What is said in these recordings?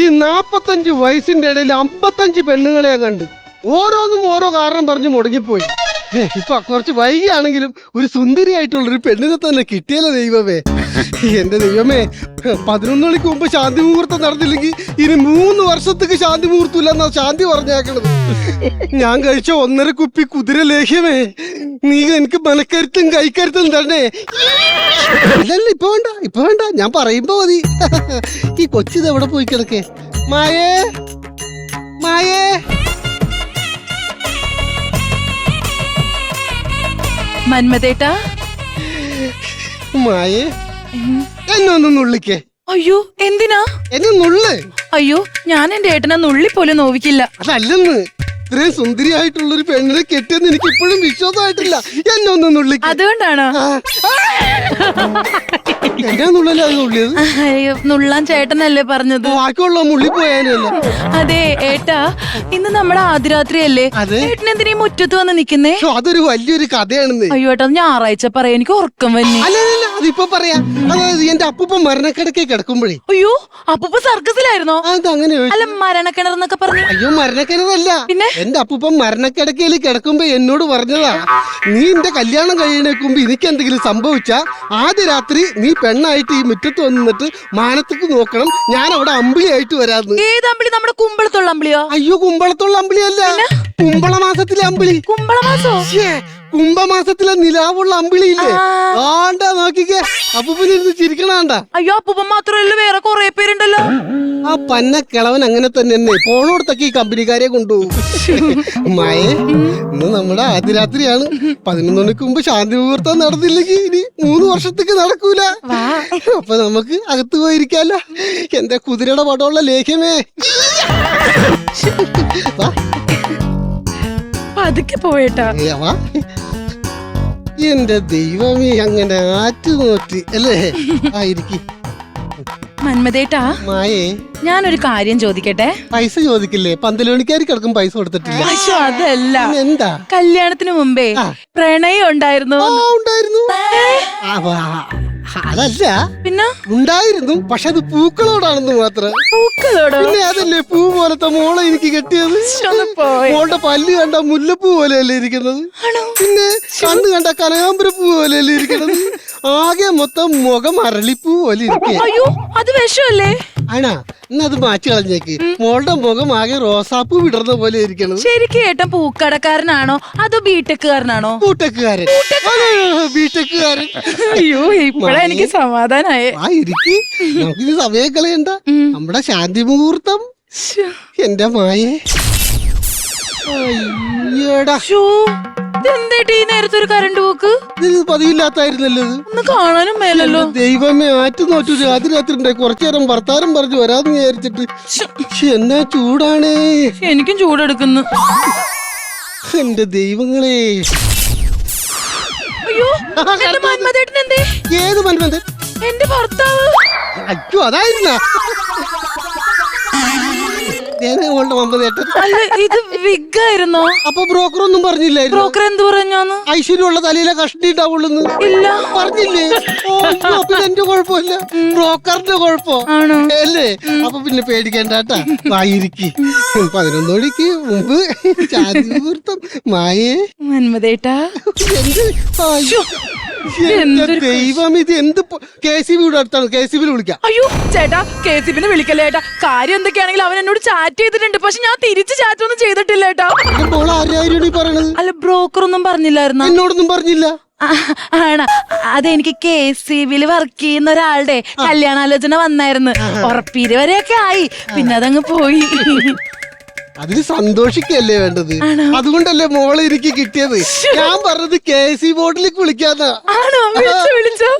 ഈ 45 വയസ്സിന്റെ ഇടയിൽ 55 പെണ്ണുങ്ങളെ കണ്ട് ഓരോന്നും ഓരോ കാരണം പറഞ്ഞ് മുടങ്ങിപ്പോയി. ഇപ്പൊ കുറച്ച് വൈകിയാണെങ്കിലും ഒരു സുന്ദരിയായിട്ടുള്ളൊരു പെണ്ണിനെ തന്നെ കിട്ടിയല്ലോ ദൈവമേ. എന്റെ ദൈവമേ, 11 മണിക്ക് മുമ്പ് ശാന്തി മുഹൂർത്തം നടന്നില്ലെങ്കിൽ ഇനി 3 വർഷത്തേക്ക് ശാന്തി മുഹൂർത്തം ഇല്ലെന്നാ ശാന്തി പറഞ്ഞേക്കണത്. ഞാൻ കഴിച്ച 1.5 കുപ്പി കുതിര ലേഹ്യമേ, നീ എനിക്ക് മനക്കരുത്തും കൈക്കരുത്തും തന്നെ. അല്ലല്ല, ഇപ്പൊ വേണ്ട, ഞാൻ പറയുമ്പോ മതി. ഈ കൊച്ചിത് എവിടെ പോയി കിടക്കേ? മായേ മായേ, മന്മതേട്ടാ. മായേ, എന്നെ ഒന്ന് നുള്ളിക്കേ. അയ്യോ, എന്തിനാ? എന്നെ നുള്ള്. അയ്യോ, ഞാൻ എന്റെ ഏട്ടനെ നുള്ളി പോലും നോവിക്കില്ല. അതല്ലെന്ന്, ഇത്രയും സുന്ദരിയായിട്ടുള്ളൊരു പെണ്ണിനെ കെട്ടിയെന്ന് എനിക്ക് ഇപ്പോഴും വിശ്വാസമായിട്ടില്ല. എന്നെ ഒന്ന് നുള്ളിക്ക. അതുകൊണ്ടാണോ? എന്നാ നുള്ളല്ലേ അത് നുള്ളിയത്? അയ്യോ, നുള്ളാൻ ചേട്ടനല്ലേ പറഞ്ഞത്? ബാക്കിയുള്ള മുള്ളി പോയാനല്ല. അതെ ഏട്ടാ, ഇന്ന് നമ്മുടെ ആദ്യരാത്രിയല്ലേ? ഏട്ടൻ എന്തിനാ ഈ മുറ്റത്ത് വന്ന് നിക്കുന്നേ? അതൊരു വലിയൊരു കഥയാണെന്ന്. അയ്യോ ഏട്ടാ, ഞായറാഴ്ച പറയാം, എനിക്ക് ഉറക്കം വന്നി. അല്ല, അതിപ്പോ പറയാ. അതായത് എന്റെ അപ്പൂപ്പ മരണക്കിടക്കെ കിടക്കുമ്പോഴേ. അയ്യോ, അപ്പൂപ്പ സർക്കസിലായിരുന്നോ? അതങ്ങനെ. അല്ല, മരണക്കിണർന്നൊക്കെ പറഞ്ഞു. അയ്യോ, മരണക്കിണറല്ല. പിന്നെ എന്റെ അപ്പൂപ്പൻ മരണക്കിടക്കയിൽ കിടക്കുമ്പോ എന്നോട് പറഞ്ഞതാ, നീ എന്റെ കല്യാണം കഴിയണേക്കുമ്പോ എനിക്ക് എന്തെങ്കിലും സംഭവിച്ചാ ആദ്യ രാത്രി നീ പെണ്ണായിട്ട് ഈ മുറ്റത്ത് വന്നിട്ട് മാനത്തേക്ക് നോക്കണം, ഞാൻ അവിടെ അമ്പിളിയായിട്ട് വരാന്ന്. ഏത് അമ്പിളി? നമ്മുടെ കുമ്പളത്തുള്ള അമ്പിളിയോ? അയ്യോ, കുമ്പളത്തുള്ള അമ്പിളിയല്ല, കുമ്പളമാസത്തിലെ അമ്പിളി. കുമ്പളമാസോ? കുംഭമാസത്തിലെ നിലാവുള്ള അമ്പിളിയില്ലേ? ആണ്ടാ, നോക്കിക്കേ, അപ്പൂപ്പനിരുന്ന് ചിരിക്കണാണ്ട. അയ്യോ, അപ്പൂപ്പൻ മാത്രമല്ല, വേറെ കുറെ പേരുണ്ടല്ലോ. ആ പന്ന കിളവൻ അങ്ങനെ തന്നെ പോണോടത്തൊക്കെ ഈ കമ്പനിക്കാരെ കൊണ്ടുപോകും. മായേ, ഇന്ന് നമ്മുടെ ആദ്യ രാത്രിയാണ്. 11 മണിക്ക് മുമ്പ് ശാന്തി മുഹൂർത്തം നടന്നില്ലെങ്കിൽ ഇനി 3 വർഷത്തേക്ക് നടക്കൂല. അപ്പൊ നമുക്ക് അകത്ത് പോയിരിക്കാലോ. എന്റെ കുതിരയുടെ പടമുള്ള ലേഖ്യമേ. പതുക്കെ പോയേട്ടാ. എന്റെ ദൈവമേ, അങ്ങനെ ആറ്റു നോറ്റി അല്ലേ? ആയിരിക്കും. മന്മതേട്ടാ, മായേ, ഞാനൊരു കാര്യം ചോദിക്കട്ടെ? പൈസ ചോദിക്കില്ലേ? 12 മണിക്കാർ കിടക്കും പൈസ കൊടുത്തിട്ടില്ല. അതല്ല, എന്താ? കല്യാണത്തിന് മുമ്പേ പ്രണയം ഉണ്ടായിരുന്നു? ഉണ്ടായിരുന്നു. അതല്ല, പിന്നെ ഉണ്ടായിരുന്നു, പക്ഷെ അത് പൂക്കളോടാണെന്ന് മാത്രം. പൂക്കളോടോ? പിന്നെ അതല്ലേ പൂ പോലത്തെ മോളെ എനിക്ക് കെട്ടിയത്. മോളുടെ പല്ല് കണ്ട മുല്ലപ്പൂ പോലെയല്ലേ ഇരിക്കുന്നത്, പിന്നെ കണ്ണ് കണ്ട കനകാമ്പരപ്പൂ പോലെയല്ലേ ഇരിക്കുന്നത്, ആകെ മൊത്തം മുഖം അരളിപ്പൂ പോലെ ഇരിക്കുക. അയ്യോ, അത് വിഷമല്ലേ? ആണാ, എന്നാ അത് മാറ്റി കളഞ്ഞേക്ക്. മോളുടെ മുഖം ആകെ റോസാപ്പൂ വിടർന്ന പോലെ ഇരിക്കണത്. ശരിക്കും ഏട്ടൻ പൂക്കടക്കാരനാണോ അതോ ബിടെക്കുകാരനാണോ? ബിടെക്കുകാരൻ. ബിടെക്കുകാരൻ. അയ്യോ, ഇപ്പഴാ എനിക്ക് സമാധാനായേ. നമുക്കിത് സമയം കളയണ്ട, നമ്മുടെ ശാന്തി മുഹൂർത്തം. എന്റെ മായേ, അയ്യടാ, എന്തേട്ട് ഈ നേരത്തെ ഒരു കറണ്ട് പോക്ക്? ഇത് പതിവില്ലാത്തായിരുന്നല്ലോ. ഒന്ന് കാണാനും മേലല്ലോ. ദൈവമേ, ആറ്റുനോറ്റു രാത്രി ഉണ്ടായി കുറച്ചു നേരം വർത്താനം പറഞ്ഞു വരാന്ന് വിചാരിച്ചിട്ട്. എന്നാ ചൂടാണേ. എനിക്കും ചൂടെടുക്കുന്നു. എന്റെ ദൈവങ്ങളെ. അയ്യോ, എന്റെ മന്മഥേട്ടൻ എന്തേ? ഏത് മന്മഥൻ? എന്റെ ഭർത്താവ്. അയ്യോ, അതായിരുന്ന അല്ല, ഇത് വിഗായിരുന്നോ? അപ്പൊ ബ്രോക്കർ ഒന്നും പറഞ്ഞില്ലായിരുന്നു? ബ്രോക്കർ എന്ത് പറഞ്ഞാന്ന്? ഐശ്വര്യമുള്ള തലയിലെ കഷ്ടി ഉണ്ടാവുള്ളൂ. ഇല്ല, പറഞ്ഞില്ലേ? എന്റെ കുഴപ്പമില്ല, ബ്രോക്കറിന്റെ കുഴപ്പം അല്ലേ? അപ്പൊ പിന്നെ പേടിക്കേണ്ടാട്ടാ. വായിരിക്കും 11 മണിക്ക് മുമ്പ് ശാന്തി മുഹൂർത്തം. മായേ, മന്മഥേട്ടാ. ദൈവം, ഇത് എന്ത് KCB ഇവിടെ അടുത്താണ്. KCB വിളിക്കാം. അയ്യോ ചേട്ടാ, KCB വിളിക്കല്ലേ ഏട്ടാ. കാര്യം എന്തൊക്കെയാണെങ്കിൽ അവൻ എന്നോട് ചാറ്റ് ചെയ്തിട്ടുണ്ട്, പക്ഷെ ഞാൻ തിരിച്ച് ചാറ്റ് ഒന്നും ചെയ്തിട്ടില്ല ഏട്ടാ. അല്ല, ബ്രോക്കർ ഒന്നും പറഞ്ഞില്ലായിരുന്നു? എന്നോടൊന്നും പറഞ്ഞില്ല. ആണ്, അതെനിക്ക് KCB വർക്ക് ചെയ്യുന്ന ഒരാളുടെ കല്യാണാലോചന വന്നായിരുന്നു. ഉറപ്പീര് വരെയൊക്കെ ആയി, പിന്നെ അതങ്ങ് പോയി. അതിന് സന്തോഷിക്കല്ലേ വേണ്ടത്? അതുകൊണ്ടല്ലേ മോളെ എനിക്ക് കിട്ടിയത്. ഞാൻ പറഞ്ഞത് KC ബോർഡിലേക്ക് വിളിക്കാന്നാ. വിളിച്ചോ?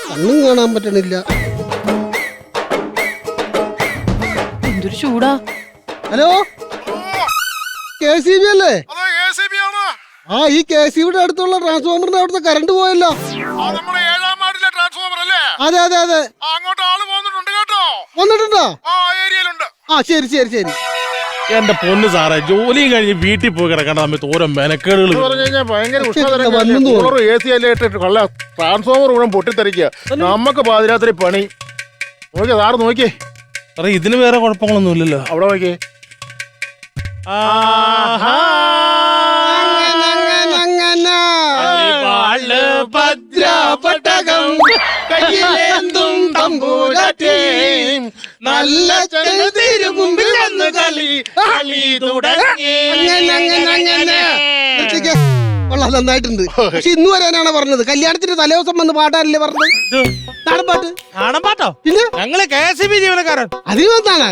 കണ്ണും കാണാൻ പറ്റണില്ല. എന്തൊരു ചൂടാ. ഹലോ, KCB അല്ലേ? ആ, ഈ KCBയുടെ അടുത്തുള്ള ട്രാൻസ്ഫോമറിന്റെ അവിടുത്തെ കറണ്ട് പോയല്ലോ. അതെ അതെ അതെ, വന്നിട്ടുണ്ടോ? ആ, ശരി ശരി ശരി. എന്റെ പൊന്ന് സാറേ, ജോലിയും കഴിഞ്ഞ് വീട്ടിൽ പോയി കിടക്കേണ്ട സമയത്ത് ഓരോ മെനക്കേടുകൾ. ട്രാൻസ്ഫോമർ മുഴുവൻ പൊട്ടിത്തെറിക്കുക. നമുക്ക് പാതിരാത്രി പണി. നോക്കിയേ സാറ് നോക്കിയേ. സാറേ ഇതിന് വേറെ കുഴപ്പങ്ങളൊന്നും ഇല്ലല്ലോ. അവിടെ നോക്കിയേ. ഭദ്രപടകം കയ്യിലേന്തും തമ്പൂരാട്ടേ നല്ല ചെറുതിരു മുമ്പിൽ വന്ന് കളി തുടങ്ങി. കൊള്ളാം, നന്നായിട്ടുണ്ട്. പക്ഷെ ഇന്ന് വരാനാണ് പറഞ്ഞത്. കല്യാണത്തിന്റെ തലേദിവസം വന്ന് പാടാനല്ലേ പറഞ്ഞത്? നാടൻ പാട്ട്. നാടൻ പാട്ടോ? പിന്നെ ഞങ്ങള് KCB ജീവനക്കാരൻ. അതിന് വന്നാണ്?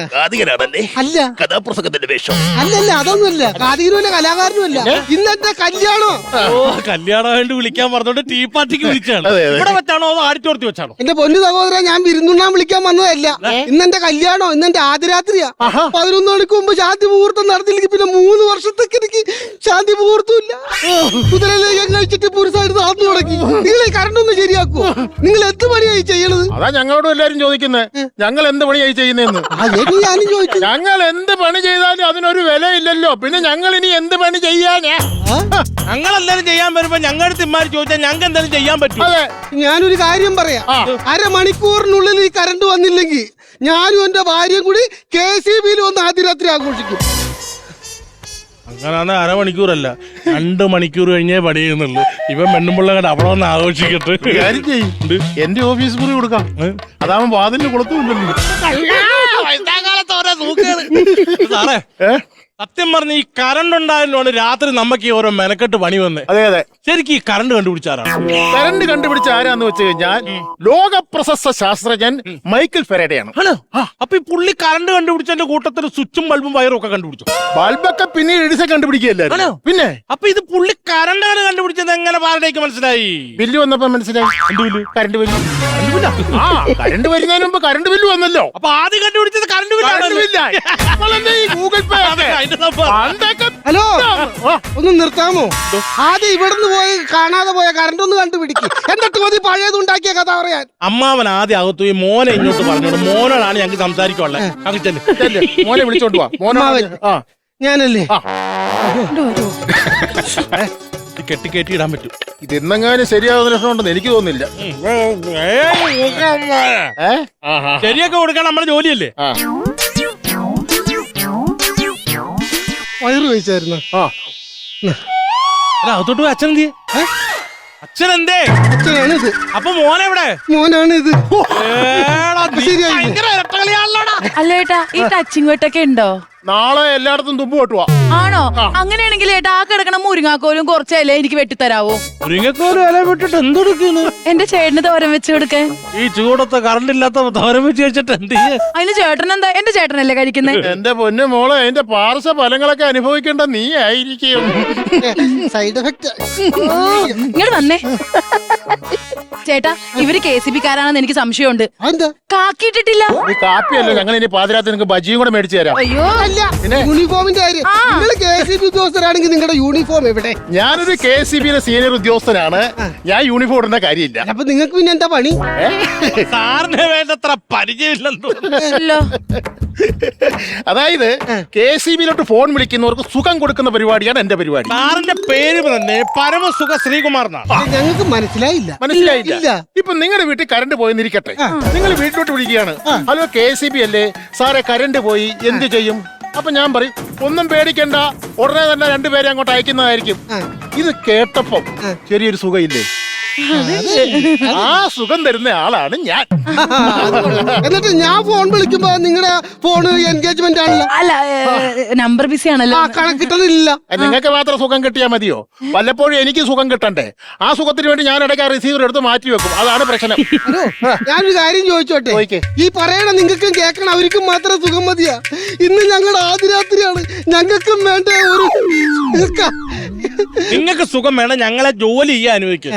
അല്ല, കഥാപ്രസംഗത്തിന്റെ വേഷം. അല്ലല്ല, അതൊന്നുമല്ല. കാതികനുമല്ല, കലാകാരനുമല്ല. ഇന്നെന്റെ കല്യാണോ? കല്യാണമായിട്ട് വിളിക്കാൻ പറഞ്ഞോണ്ട് ടീ പാർട്ടിക്ക് വിളിച്ചാണ്. ഇവിടെ വെച്ചാണോ അതോ ആഡിറ്റോറിയത്തിൽ വെച്ചാണോ? എന്റെ പൊന്നു സഹോദരൻ, ഞാൻ വിരുന്നുണ്ണാൻ വിളിക്കാൻ വന്നതല്ല. ഇന്നെന്റെ കല്യാണോ, ഇന്നെന്റെ ആദ്യരാത്രിയാ. 11 മണിക്ക് മുമ്പ് ശാന്തി മുഹൂർത്തം നടത്തില്ലെങ്കിൽ പിന്നെ 3 വർഷത്തേക്ക് എനിക്ക് ശാന്തി മുഹൂർത്തം ഇല്ല. കുതിരയിലേക്ക് കഴിച്ചിട്ട് പുരുഷായിട്ട് താന്നു തുടങ്ങി. നിങ്ങൾ ഈ കറണ്ട് ഒന്ന് ശരിയാക്കുവോ? നിങ്ങൾ എന്ത് പണിയായി ചെയ്യണത്? അതാ ഞങ്ങളോട് എല്ലാരും ചോദിക്കുന്നത്, ഞങ്ങൾ എന്ത് പണിയായി ചെയ്യുന്നതെന്ന്. ഞാനും ചോദിച്ചു. ഞങ്ങൾ എന്ത് പണി ചെയ്താലും അതിനൊരു വില ഇല്ലല്ലോ, പിന്നെ ഞങ്ങൾ ഇനി എന്ത് പണി ചെയ്യാനാ? ഞങ്ങൾ എന്തായാലും ചെയ്യാൻ വരുമ്പോ ഞങ്ങളുടെ തിമ്മാരി ചോദിച്ചാൽ ഞങ്ങൾക്ക് എന്തായാലും ചെയ്യാൻ പറ്റും. അതെ, ഞാനൊരു കാര്യം പറയാം. 1/2 മണിക്കൂറിനുള്ളിൽ ഈ കറണ്ട് വന്നില്ലെങ്കിൽ ഞാനും എന്റെ ഭാര്യയും കൂടി KCB-യിൽ വന്ന് ആദ്യരാത്രി ആഘോഷിക്കും. അങ്ങനാണ് 1/2 മണിക്കൂറല്ല, 2 മണിക്കൂർ കഴിഞ്ഞേ പണി ചെയ്യുന്നുള്ളൂ. ഇവൻ പെണ്ണുമ്പിള്ള കണ്ട് അവിടെ വന്ന് ആഘോഷിക്കട്ടെ. എന്റെ ഓഫീസ് മുറി കൊടുക്കാം, അതാവുമ്പോ വാതിലിന് കൊളുത്തുമില്ലല്ലോ. സാറേ, സത്യം പറഞ്ഞ ഈ കറണ്ട് ഉണ്ടായതിനോട് രാത്രി നമുക്ക് ഈ ഓരോ മെനക്കെട്ട് പണി വന്നേ. അതെ അതെ, ശരിക്കും ഈ കറണ്ട് കണ്ടുപിടിച്ചാരാണ്? കറണ്ട് കണ്ടുപിടിച്ച ആരാന്ന് വെച്ച് കഴിഞ്ഞാൽ ലോക പ്രശസ്ത ശാസ്ത്രജ്ഞൻ മൈക്കിൾ ഫെരഡെയാണ്. അപ്പൊ ഈ പുള്ളി കറണ്ട് കണ്ടുപിടിച്ചതിന്റെ കൂട്ടത്തിൽ സ്വിച്ചും ബൾബും വയറും ഒക്കെ കണ്ടുപിടിച്ചു. ബൾബൊക്കെ പിന്നീട് എഡിസൺ കണ്ടുപിടിക്കുകയല്ലോ. പിന്നെ അപ്പൊ ഇത് പുള്ളി കറണ്ടാണ് കണ്ടുപിടിച്ചത് എങ്ങനെ പാരഡേക്ക് മനസ്സിലായി? ബില്ല് വന്നപ്പോ മനസ്സിലായി. എന്ത് ബില്ല്? Current bill. ആ, കറണ്ട് വരുന്നതിന് മുമ്പ് കറണ്ട് ബില്ല് വന്നല്ലോ. അപ്പൊ ആദ്യം കണ്ടുപിടിച്ചത് കറണ്ട് ബില്ല്. ഗൂഗിൾ പേ. ഹലോ, ഒന്ന് നിർത്താമോ? ആദ്യം ഇവിടുന്ന് പോയി കാണാതെ പോയ കറണ്ട് ഒന്ന് കണ്ടുപിടിക്കും, എന്നിട്ട് മതി പഴയത് ഉണ്ടാക്കിയ കഥ പറയാൻ. അമ്മാവൻ ആദ്യം അകത്തു ഈ മോനെ ഇങ്ങോട്ട് പറഞ്ഞോട്. മോനോടാണ് ഞങ്ങൾക്ക് സംസാരിക്കുള്ളത്. മോനെ വിളിച്ചോണ്ട് പോവാ. മോനാവൻ. ഞാനല്ലേ? കെട്ടി കയറ്റിയിടാൻ പറ്റും. ഇതെന്നെങ്ങാനും ശരിയാവുന്ന ലക്ഷണം ഉണ്ടെന്ന് എനിക്ക് തോന്നുന്നില്ല. ശരിയൊക്കെ കൊടുക്കാൻ നമ്മുടെ ജോലിയല്ലേ. വയറ് കഴിച്ചായിരുന്നു. അകത്തോട്ട് പോയി. അച്ഛൻ എന്ത്? അച്ഛൻ എന്തേ? അച്ഛനാണ് ഇത്. അപ്പൊ മോനെവിടെ? മോനാണ് ഇത്. അല്ല ഏട്ടാ, ഈ ടച്ചിങ് വെട്ടൊക്കെ ഉണ്ടോ? നാളെ എല്ലായിടത്തും തുമ്പ് വെട്ടുവാ. ആണോ? അങ്ങനെയാണെങ്കിൽ ഏട്ടാ, ആ കിടക്കണ മുരിങ്ങാക്കോലും കുറച്ചല്ലേ എനിക്ക് വെട്ടിത്തരാവോ? മുരിങ്ങക്കോലും ഇല വിട്ടിട്ട് എന്തെടുക്കുന്നു? എന്റെ ചേട്ടന് തോരൻ വെച്ച് കൊടുക്കാൻ. ഈ ചൂടത്തെ കറണ്ട് ഇല്ലാത്ത തോരൻ വെച്ച് കഴിച്ചിട്ട് എന്ത് ചെയ്യ? അതിന് ചേട്ടൻ എന്താ? എന്റെ ചേട്ടനല്ലേ കഴിക്കുന്നേ? എന്റെ പൊന്നു മോളെ, അതിന്റെ പാർശ്വ ഫലങ്ങളൊക്കെ അനുഭവിക്കേണ്ട നീ ആയിരിക്കും. Side effect. ഇങ്ങോട്ട് വന്നേ ചേട്ടാ. ഇവര് KCB-കാരാണെന്ന് എനിക്ക് സംശയമുണ്ട്. കാക്കിയിട്ടിട്ടില്ല. ഈ കാപ്പിയല്ലോ, ഞങ്ങൾ ഇനി പാതിരാത്രി നിങ്ങൾക്ക് ബജിയും കൂടെ മേടിച്ചു തരാം. അയ്യോ, യൂണിഫോമിന്റെ കാര്യം. നിങ്ങൾ KCB ഉദ്യോഗസ്ഥരാണെങ്കിൽ നിങ്ങളുടെ യൂണിഫോം എവിടെ? ഞാനൊരു KCB-യിലെ സീനിയർ ഉദ്യോഗസ്ഥനാണ്. ഞാൻ യൂണിഫോം ഇടുന്ന കാര്യമില്ല. അപ്പൊ നിങ്ങൾക്ക് പിന്നെ എന്താ പണി? സാറിന് വേണ്ടത്ര പരിചയമില്ലെന്നോ? അതായത് KCB-യിലോട്ട് ഫോൺ വിളിക്കുന്നവർക്ക് സുഖം കൊടുക്കുന്ന പരിപാടിയാണ് എന്റെ പരിപാടി. സാറിന്റെ പേര് തന്നെ പരമസുഖ ശ്രീകുമാർ എന്നാണ്. ഞങ്ങൾക്ക് മനസ്സിലായില്ല. മനസ്സിലായില്ല? ഇപ്പൊ നിങ്ങളുടെ വീട്ടിൽ കറണ്ട് പോയെന്നിരിക്കട്ടെ, നിങ്ങൾ വീട്ടിലോട്ട് വിളിക്കുകയാണ്. ഹലോ, KCB അല്ലേ സാറേ, കറണ്ട് പോയി, എന്ത് ചെയ്യും? അപ്പൊ ഞാൻ പറയും, ഒന്നും പേടിക്കണ്ട, ഉടനെ തന്നെ 2 പേരെ അങ്ങോട്ട് അയക്കുന്നതായിരിക്കും. ഇത് കേട്ടപ്പം ചെറിയൊരു സുഖമില്ലേ? ആ സുഖം തരുന്ന ആളാണ് ഞാൻ. എന്നിട്ട് ഞാൻ ഫോൺ വിളിക്കുമ്പോ നിങ്ങളുടെ ഫോണ് എൻഗേജ്മെന്റ് ആണല്ലോ. അല്ല, നമ്പർ ബിസി ആണല്ലോ. കണക്കിട്ടതില്ല. നിങ്ങൾക്ക് മാത്രം സുഖം കിട്ടിയാൽ മതിയോ? വല്ലപ്പോഴും എനിക്ക് സുഖം കിട്ടണ്ടേ? ആ സുഖത്തിന് വേണ്ടി ഞാൻ ഇടയ്ക്ക് റിസീവർ എടുത്ത് മാറ്റി വെക്കും. അതാണ് പ്രശ്നം. ഞാനൊരു കാര്യം ചോദിച്ചോട്ടെ? ഈ പറയണ നിങ്ങൾക്കും കേൾക്കണം, അവർക്കും മാത്രം സുഖം മതിയാ? ഇന്ന് ഞങ്ങളുടെ ആദ്യരാത്രിയാണ്, ഞങ്ങൾക്കും വേണ്ട ഒരു. നിങ്ങൾക്ക് സുഖം വേണം, ഞങ്ങളെ ജോലി ചെയ്യാൻ അനുവദിക്കും.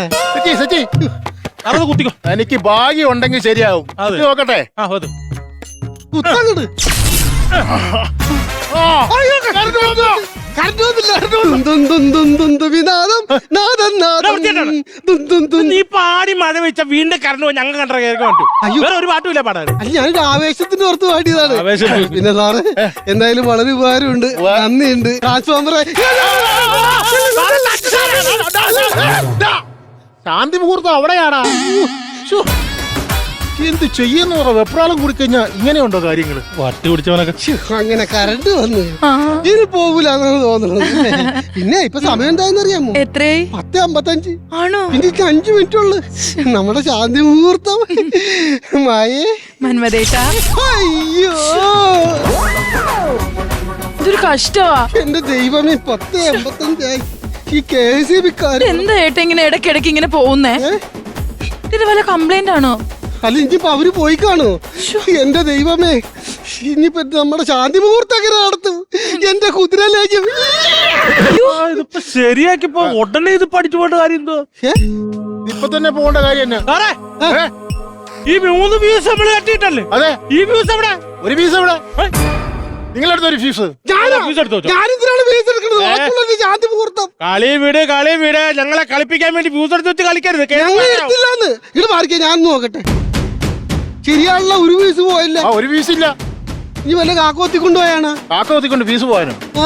കുത്തിക്കോ. എനിക്ക് ഭാഗ്യം ഉണ്ടെങ്കിൽ ശരിയാവും. നോക്കട്ടെ. കുത്തങ്ങട്. നീ പാടി മഴ വെച്ച വീണ്ടും കറണ്ട് പോയി ഞങ്ങൾ കണ്ട കേൾക്കാൻ പറ്റും. വേറെ ഒരു പാട്ടുമില്ല പാടാൻ. ഞാനൊരു ആവേശത്തിന്റെ പുറത്ത് പാടിയതാണ്. പിന്നെ സാറ് എന്തായാലും വളരെ ഉപകാരമുണ്ട്, നന്ദിയുണ്ട്. ട്രാൻസ്ഫോമർ ശാന്തി മുഹൂർത്തം അവിടെയാടാ. എന്ത് ചെയ്യുന്ന വെപ്രാളം കൂടി കഴിഞ്ഞാ ഇങ്ങനെയുണ്ടോ കാര്യങ്ങള്? വട്ടി പിടിച്ചവനൊക്കെ അങ്ങനെ കറണ്ട് വന്നു ഇനി പോകൂലെന്നാണ് തോന്നുന്നത്. പിന്നെ ഇപ്പൊ സമയം എന്തായെന്നറിയാമോ? എത്രയായി? 10:55. ആണോ? പിന്നെ 5 മിനിറ്റ് ഉള്ളു നമ്മുടെ ശാന്തി മുഹൂർത്തം. മായേ മന്മതേട്ടാ, അയ്യോ ഇതൊരു കഷ്ടമാ. എന്റെ ദൈവമേ 10:55 ഈ KCB-ക്കാര്. എന്താ ഏട്ടാ ഇങ്ങനെ ഇടയ്ക്കിടയ്ക്ക് ഇങ്ങനെ പോകുന്നേ? ഇത് വല്ല കംപ്ലൈന്റ് ആണോ? അല്ല ഇനിയിപ്പോ അവര് പോയി കാണോ? എന്റെ ദൈവമേ ഇനിയിപ്പോ നമ്മുടെ ശാന്തി മുഹൂർത്തം എങ്ങനെ നടത്തും? എന്റെ കുതിരയിലേക്ക് ഇതിപ്പോ ശരിയാക്കിപ്പോ ഉടനെ ഇത് പഠിച്ചു പോയിട്ട് കാര്യം എന്തോ? ഇപ്പൊ തന്നെ പോകേണ്ട കാര്യം തന്നെ. സാറേ ഈ 3 വ്യൂസ് നമ്മള് കട്ടിയിട്ടല്ലേ? അതെ, ഈ വ്യൂസ് എവിടെ? ഒരു ഫീസ് എവിടെ? നിങ്ങളടുത്ത ഒരു ഫീസ് വ്യൂസ് എടുത്തു വെച്ചോ. ഞാനിതിനാണ് ഫീസ് എടുക്കുന്നത്. ബാക്കിയുള്ളത് ശാന്തി മുഹൂർത്തം. കളി വീട് ഞങ്ങളെ കളിപ്പിക്കാൻ വേണ്ടി വ്യൂസ് എടുത്ത് വെച്ച് കളിക്കരുത്. ഞങ്ങൾ എത്തില്ലാന്ന് ഇത് മാറിക്കാ. ഞാൻ നോക്കട്ടെ. ശരിയാണല്ലോ, ഒരു ഫീസ് പോയില്ല. ആ, ഒരു ഫീസ് ഇല്ല. ഇനി വല്ല കാക്കോത്തി കൊണ്ടുപോയാണ്. കാക്ക ഒത്തിക്കൊണ്ട് ഫീസ് പോകാനോ? ആ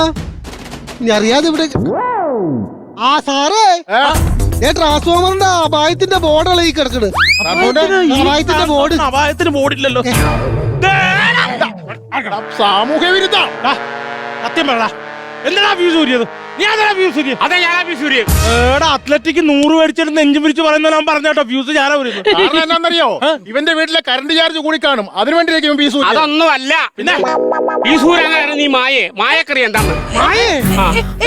ഇനി അറിയാതെ ഇവിടെ. ആ സാറേ, ട്രാൻസ്ഫോമറിന്റെ അപായത്തിന്റെ ബോർഡാണ് ഈ കിടക്കണ്. അപായത്തിന്റെ ബോർഡ്. അപായത്തിന് ബോർഡില്ലല്ലോ. സാമൂഹ്യ വിരുദ്ധ. സത്യം പറ, എന്തിനാ വ്യൂസ് ഊരിയത്? നീ അതാ വ്യൂസ് ഊരിയത്? അതെ, ഞാനാ വ്യൂസ് ഊരിയത്. അത്ലറ്റിക് 100 മേടിച്ചിട്ട് നെഞ്ചു പിരിച്ച് പറയുന്ന ഞാൻ പറഞ്ഞോട്ടോ വ്യൂസ് ഞാനാ ഊരിയത്. കാരണം എന്നാന്നറിയോ? ഇവന്റെ വീട്ടിലെ കറണ്ട് ചാർജ് കൂടി കാണും, അതിനു വേണ്ടിയിരിക്കും ഫീസ്. അതൊന്നും അല്ല. പിന്നെ ഈ സൂര്യനാണ് നീ മായക്കറി എന്താണ്?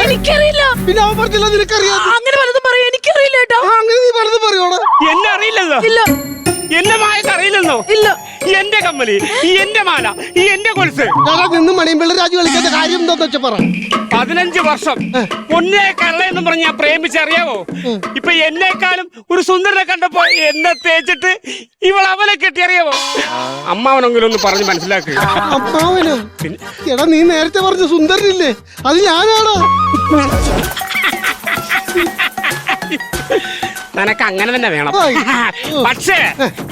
എനിക്കറിയില്ല. പിന്നെ അവൻ പറഞ്ഞില്ല നിനക്കറിയാം. അങ്ങനെ പലതും പറയും. എനിക്കറിയില്ല ഏട്ടാ. അങ്ങനെ നീ പലതും പറയോടാ? എന്നെ അറിയില്ലല്ലോ. ഇല്ല എന്റെ മായക്ക് അറിയില്ലെന്നോ? ഇല്ല. എന്റെ കമ്മല്, ഈ എന്റെ മാല, ഈ എന്റെ കൊലുസ്. നിന്ന് മണിയമ്പിള്ള രാജു കളിക്കാത്ത കാര്യം എന്താന്ന് വെച്ചാ പറ. 15 വർഷം പൊന്നേ കള്ളയെന്ന് പറഞ്ഞ് ഞാൻ പ്രേമിച്ചറിയാവോ? ഇപ്പൊ എന്നെക്കാളും ഒരു സുന്ദരനെ കണ്ടപ്പോ എന്നെ തേച്ചിട്ട് ഇവൾ അവനെ കെട്ടിയറിയാവോ? അമ്മാവനെങ്കിലും ഒന്ന് പറഞ്ഞ് മനസ്സിലാക്കുക. അമ്മാവനോ? എടാ നീ നേരത്തെ പറഞ്ഞ സുന്ദരനില്ലേ, അത് ഞാനാടാ. നിനക്ക് അങ്ങനെ തന്നെ വേണം. ആയി. പക്ഷേ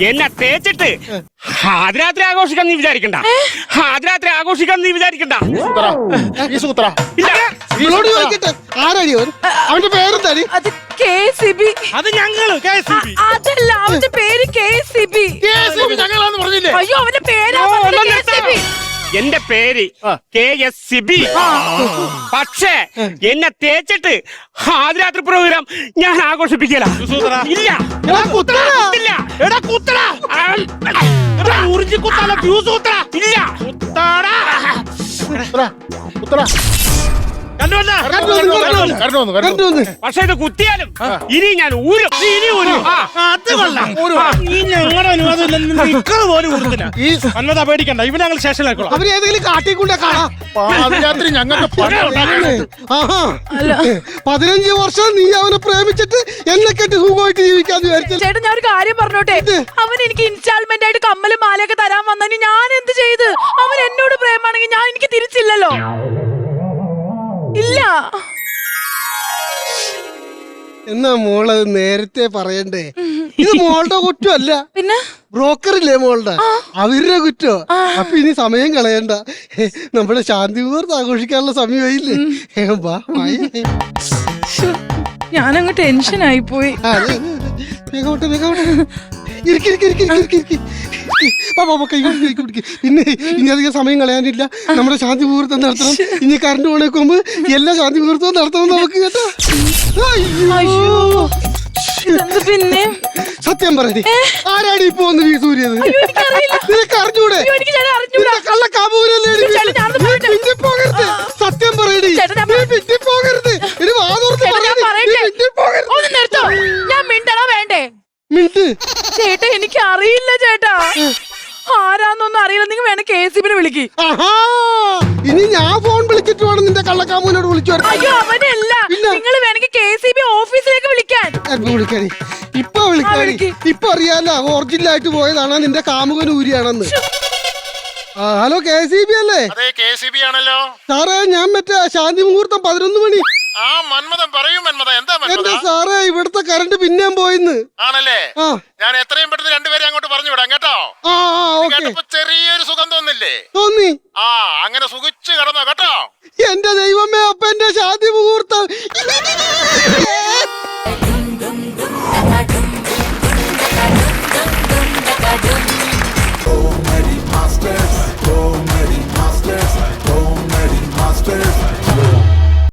എന്നെ തേച്ചിട്ട് ആദ്യരാത്രി ആഘോഷിക്കാൻ നീ വിചാരിക്കണ്ട. ആദ്യരാത്രി ആഘോഷിക്കാൻ നീ വിചാരിക്കണ്ട. ഫീസ് കുത്തറ. ഇല്ല, ഇവളോട് ചോദിക്കട്ടെ, ആരാടി അവൻ? അവന്റെ പേരെന്താടി? അത് KCB. അത് ഞങ്ങള് KCB. അതല്ല, അവന്റെ പേര് KCB. ഞങ്ങളാന്ന് പറഞ്ഞില്ലേ? അയ്യോ, അവന്റെ പേരാ KCB. എന്റെ പേര് KSCB. പക്ഷേ എന്നെ തേച്ചിട്ട് ആദ്യരാത്രി പ്രോഗ്രാം ഞാൻ ആഘോഷിപ്പിക്കല. ഇല്ല, എടാ കുത്തടാ. ഇല്ല. എടാ കുത്തടാ. എടാ ഉറിഞ്ചി കുത്താല വ്യൂസ് കുത്തടാ. ഇല്ല. കുത്താടാ. കുത്തറ, കുത്തറ. കണ്ടുവന്നാ? കറണ്ട് വന്നു, കറണ്ട് വന്നു. പക്ഷെ ഇത് കുത്തിയാലും ഇനി ഞാൻ ഊരും. ഇനി ഊരും. അത് കൊള്ളാം. നീ ഞങ്ങളുടെ അനുവാദം ഇല്ലെന്ന് ഇക്കള് പോലും ഊരത്തില്ല. ഈ അന്നതാ പേടിക്കണ്ട, ഇവനെ ഞങ്ങൾ സ്റ്റേഷനിലാക്കോളാം. അവര് ഏതെങ്കിലും കാട്ടിക്കൂടെ കാണാം. പാതിരാത്രി ഞങ്ങൾക്ക് പണം ഉണ്ടാക്കാൻ. ആഹാ 15 വർഷം നീ അവനെ പ്രേമിച്ചിട്ട് എന്നെ കെട്ടി സുഖമായിട്ട് ജീവിക്കാന്ന് വിചാരിച്ചു. ചേട്ടാ, ഞാൻ ഒരു കാര്യം പറഞ്ഞോട്ടെ. അവൻ എനിക്ക് ഇൻസ്റ്റാൾമെന്റ് ആയിട്ട് കമ്മലും മാലയൊക്കെ തരാൻ വന്നതിന് ഞാൻ എന്ത് ചെയ്ത്? അവൻ എന്നോട് പ്രേമാണെങ്കിൽ ഞാൻ എനിക്ക് തിരിച്ചില്ലല്ലോ. ഇല്ല. എന്നാ മോളത് നേരത്തെ പറയണ്ടേ? ഇത് മോളുടെ കുറ്റമല്ല, പിന്നെ ബ്രോക്കറില്ലേ മോളുടെ, അവരുടെ കുറ്റോ. അപ്പൊ ഇനി സമയം കളയണ്ട, നമ്മുടെ ശാന്തി മുഹൂർത്തം ആഘോഷിക്കാനുള്ള സമയമായില്ലേ? വാ മായ. ഞാനങ്ങ് ടെൻഷനായി പോയി. വേഗോട്ടെ വേഗോട്ടെ. പിന്നെ ഇനി അധികം സമയം കളയാനില്ല. നമ്മുടെ ശാന്തി മുഹൂർത്തം നടത്തണം. ഇനി കറണ്ട് പോണേക്ക് മുമ്പ് എല്ലാ ശാന്തി മുഹൂർത്തവും നടത്തണം നമുക്ക്, കേട്ടോ? അയ്യോ, ഇതെന്ത് പിന്നെ? സത്യം പറയടി, ആരാടി ഇപ്പൊ ഒന്ന് വീസ് ഊരിയത്? നിനക്ക് അറിഞ്ഞൂടെ? കള്ളക്കാബൂരല്ലേ? പോകരുത്. സത്യം പറയടി, പോകരുത്. ഇനി വാതോർത്ത് ഒന്ന് നിർത്തോ. ഞാൻ മിണ്ടണോ വേണ്ടേ? മിനിറ്റ് ചേട്ടാ, എനിക്ക് അറിയില്ല ചേട്ടാ. ആരാന്നൊന്നും അറിയില്ല. നിങ്ങൾ വേണം KCB-നെ വിളിക്ക്. ഇനി ഞാൻ ഫോൺ വിളിച്ചിട്ട് വേണം നിന്റെ കള്ളക്കാമൂനോട് വിളിച്ചു. അയ്യോ, അവനല്ല. നിങ്ങൾ വേണമെങ്കിൽ KCB ഓഫീസിലേക്ക് വിളിക്കാൻ. വിളിക്കാടി, ഇപ്പൊ വിളിക്കാടി. ഇപ്പൊ അറിയാലോ ഒറിജിനലായിട്ട് പോയതാണ് നിന്റെ കാമുകൻ ഊരിയാണെന്ന്. ഹലോ, KCB അല്ലേ? അതെ, KCB ആണല്ലോ സാറേ. ഞാൻ മറ്റേ ശാന്തി മുഹൂർത്തം 11 മണി. ആ മന്മഥൻ പറയൂ. മന്മഥൻ എന്താ? എന്റെ സാറേ, ഇവിടുത്തെ കറണ്ട് പിന്നെയും പോയിന്ന്. ആണല്ലേ? ആ ഞാൻ എത്രയും പെട്ടെന്ന് രണ്ടുപേരെ അങ്ങോട്ട് പറഞ്ഞു വിടാം, കേട്ടോ? ആ ഓക്കെ. കേട്ടപ്പോ ചെറിയൊരു സുഖം തോന്നില്ലേ? തോന്നി. ആ, അങ്ങനെ സുഖിച്ച് കിടന്നോ, കേട്ടോ? എന്റെ ദൈവമേ, അപ്പൊ എന്റെ ശാന്തി മുഹൂർത്തം